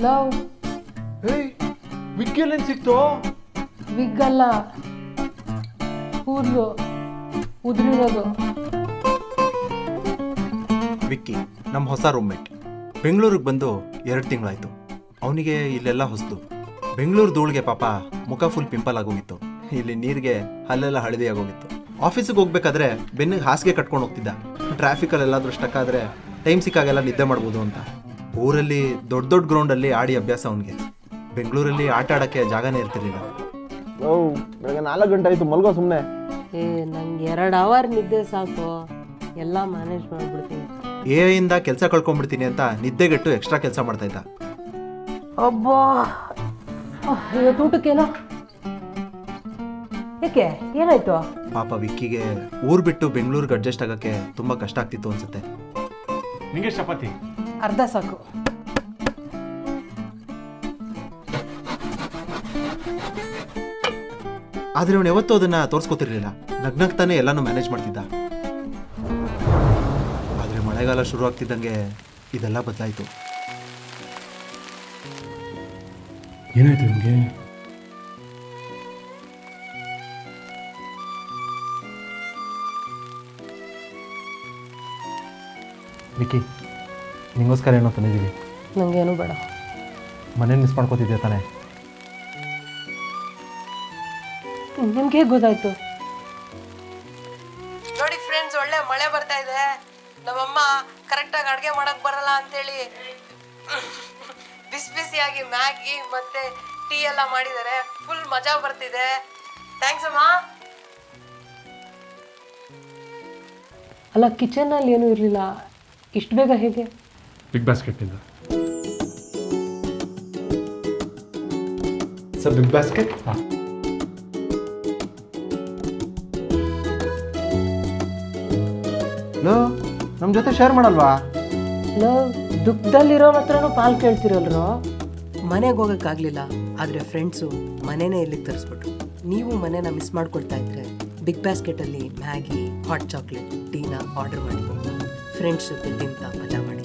Love ಏಯ್ ವಿಕ್ಕಿಯಲ್ಲೇನು ಸಿಕ್ತು? ವಿಗ್ ಅಲ್ಲ, ಕೂದಲು ಉದುರಿರೋದು. ವಿಕ್ಕಿ ನಮ್ಮ ಹೊಸ ರೂಮ್ಮೇಟ್. ಬೆಂಗಳೂರಿಗೆ ಬಂದು 2 ತಿಂಗಳಾಯ್ತು. ಅವನಿಗೆ ಇಲ್ಲೆಲ್ಲ ಹೊಸ್ತು. ಬೆಂಗಳೂರು ಧೂಳಿಗೆ ಪಾಪ ಮುಖ ಫುಲ್ ಪಿಂಪಲ್ ಆಗೋಗಿತ್ತು. ಇಲ್ಲಿ ನೀರಿಗೆ ಹಲ್ಲೆಲ್ಲ ಹಳದಿ ಆಗೋಗಿತ್ತು. ಆಫೀಸಿಗೆ ಹೋಗ್ಬೇಕಾದ್ರೆ ಬೆನ್ನಿಗೆ ಹಾಸಿಗೆ ಕಟ್ಕೊಂಡು ಹೋಗ್ತಿದ್ದ. ಟ್ರಾಫಿಕಲ್ಲಿ ಎಲ್ಲಾದರೂ ಸ್ಟಕ್ ಆದರೆ ಟೈಮ್ ಸಿಕ್ಕಾಗೆಲ್ಲ ನಿದ್ದೆ ಮಾಡ್ಬೋದು ಅಂತ. ಊರಲ್ಲಿ ದೊಡ್ಡ ದೊಡ್ಡ ಗ್ರೌಂಡಲ್ಲಿ ಆಡಿ ಅಭ್ಯಾಸ ಅವನಿಗೆ. ಬೆಂಗಳೂರಲ್ಲಿ ಆಟ ಆಡೋಕ್ಕೆ ಜಾಗನೇ ಇರ್ತಿರ್ಲಿಲ್ಲ. ಬೆಳಗ್ಗೆ 4 ಗಂಟೆ ಆಯಿತು, ಮಲ್ಗೋ ಸುಮ್ಮನೆ. ನಂಗೆ 2 ಅವರ್ ನಿದ್ದೆ ಸಾಕು, ಎಲ್ಲ ಮ್ಯಾನೇಜ್ ಮಾಡ್ಬಿಡ್ತೀನಿ. ಇಂದ ಕೆಲಸ ಕಳ್ಕೊಂಡ್ಬಿಡ್ತೀನಿ ಅಂತ ನಿದ್ದೆಗೆಟ್ಟು ಎಕ್ಸ್ಟ್ರಾ ಕೆಲಸ ಮಾಡ್ತಾ ಇದ್ದ. ಅಬ್ಬಾ, ಇವತ್ತು ಊಟಕ್ಕೇನೋ? ಏಕೆ, ಏನಾಯ್ತು? ಪಾಪ ವಿಕ್ಕಿಗೆ ಊರು ಬಿಟ್ಟು ಬೆಂಗಳೂರಿಗೆ ಅಡ್ಜಸ್ಟ್ ಆಗೋಕ್ಕೆ ತುಂಬ ಕಷ್ಟ ಆಗ್ತಿತ್ತು ಅನ್ಸುತ್ತೆ. ನಿಂಗೆ ಚಪಾತಿ? ಅರ್ಧ ಸಾಕು. ಆದರೆ ಅವನು ಯಾವತ್ತೂ ಅದನ್ನು ತೋರಿಸ್ಕೊತಿರ್ಲಿಲ್ಲ. ನಗ್ನಗ್ತಾನೆ ಎಲ್ಲನೂ ಮ್ಯಾನೇಜ್ ಮಾಡ್ತಿದ್ದ. ಆದರೆ ಮಳೆಗಾಲ ಶುರು ಆಗ್ತಿದ್ದಂಗೆ ಇದೆಲ್ಲ ಬದಲಾಯಿತು. ಏನಾಯ್ತು ನಿಮಗೆ? ವಿಕ್ಕಿ, ನಿಂಗೋಸ್ಕರ ಏನೋ ತಂದಿದ್ದೀವಿ. ನನಗೇನು ಬೇಡ. ಮನೇಲಿ ಮಿಸ್ ಮಾಡ್ಕೋತಿದ್ದೆ ತಾನೇ? ನಿಮ್ಗೆ ಹೇಗೆ ಗೊತ್ತಾಯ್ತು? ನೋಡಿ ಫ್ರೆಂಡ್ಸ್, ಒಳ್ಳೆ ಮಳೆ ಬರ್ತಾ ಇದೆ. ನಮ್ಮಮ್ಮ ಕರೆಕ್ಟಾಗಿ ಅಡುಗೆ ಮಾಡಕ್ ಬರಲ್ಲ ಅಂತೇಳಿ ಬಿಸಿ ಬಿಸಿಯಾಗಿ ಮ್ಯಾಗಿ ಮತ್ತೆ ಟೀ ಎಲ್ಲ ಮಾಡಿದ್ದಾರೆ. ಫುಲ್ ಮಜಾ ಬರ್ತಿದೆ. ಥ್ಯಾಂಕ್ಸ್ ಅಮ್ಮ. ಅಲ್ಲ, ಕಿಚನಲ್ಲಿ ಏನೂ ಇರಲಿಲ್ಲ, ಇಷ್ಟು ಬೇಗ ಹೇಗೆ? ಬಿಗ್ ಬಾಸ್ಕೆಟ್ನಿಂದ. Sir big basket? ಹಾಂ. ನಮ್ಮ ಜೊತೆ ಶೇರ್ ಮಾಡಲ್ವಾ? ದುಃಖದಲ್ಲಿರೋ ಹತ್ರನೂ ಪಾಲ್ ಕೇಳ್ತಿರಲ್ರೋ. ಮನೆಗೆ ಹೋಗೋಕ್ಕಾಗಲಿಲ್ಲ, ಆದರೆ ಫ್ರೆಂಡ್ಸು ಮನೆನೇ ಇಲ್ಲಿಗೆ ತರಿಸ್ಬಿಟ್ರು. ನೀವು ಮನೇನ ಮಿಸ್ ಮಾಡ್ಕೊಳ್ತಾ ಇದ್ರೆ ಬಿಗ್ ಬಾಸ್ಕೆಟಲ್ಲಿ ಮ್ಯಾಗಿ, ಹಾಟ್ ಚಾಕ್ಲೇಟ್, ಟೀನ ಆರ್ಡರ್ ಮಾಡಿ ಫ್ರೆಂಡ್ಸ್ ಜೊತೆ ತಿಂತ ಮಜಾ ಮಾಡಿ.